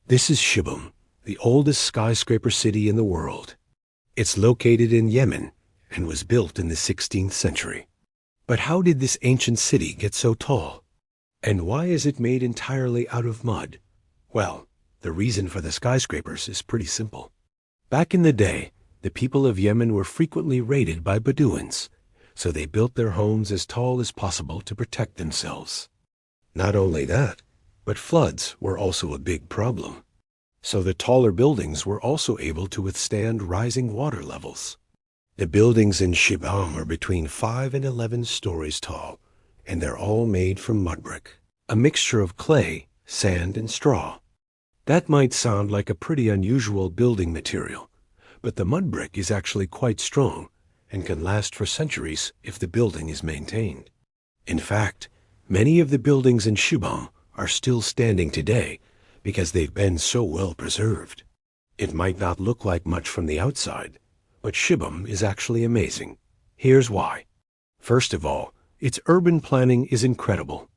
This is Shibam, the oldest skyscraper city in the world. It's located in Yemen and was built in the 16th century. But how did this ancient city get so tall? And why is it made entirely out of mud? Well, the reason for the skyscrapers is pretty simple. Back in the day, the people of Yemen were frequently raided by Bedouins, so they built their homes as tall as possible to protect themselves. Not only that, but floods were also a big problem. So the taller buildings were also able to withstand rising water levels. The buildings in Shibam are between 5 and 11 stories tall, and they're all made from mudbrick, a mixture of clay, sand, and straw. That might sound like a pretty unusual building material, but the mudbrick is actually quite strong and can last for centuries if the building is maintained. In fact, many of the buildings in Shibam are still standing today because they've been so well preserved. It might not look like much from the outside, but Shibam is actually amazing. Here's why. First of all, its urban planning is incredible.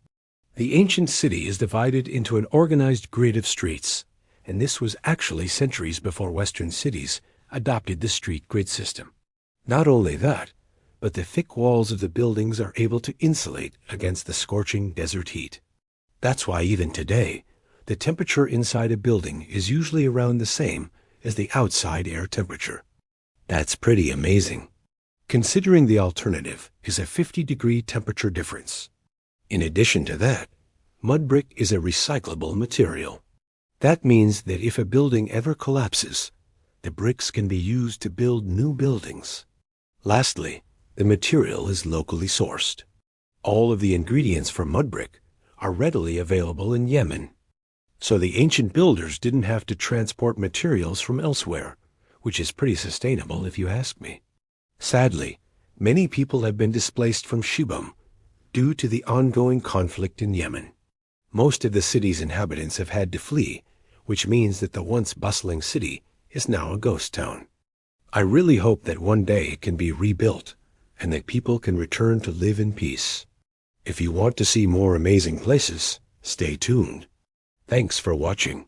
The ancient city is divided into an organized grid of streets, and this was actually centuries before Western cities adopted the street grid system. Not only that, but the thick walls of the buildings are able to insulate against the scorching desert heat. That's why even today, the temperature inside a building is usually around the same as the outside air temperature. That's pretty amazing, considering the alternative is a 50-degree temperature difference. In addition to that, mudbrick is a recyclable material. That means that if a building ever collapses, the bricks can be used to build new buildings. Lastly, the material is locally sourced. All of the ingredients for mudbrick are readily available in Yemen. So the ancient builders didn't have to transport materials from elsewhere, which is pretty sustainable if you ask me. Sadly, many people have been displaced from Shibam due to the ongoing conflict in Yemen. Most of the city's inhabitants have had to flee, which means that the once bustling city is now a ghost town. I really hope that one day it can be rebuilt and that people can return to live in peace. If you want to see more amazing places, stay tuned. Thanks for watching.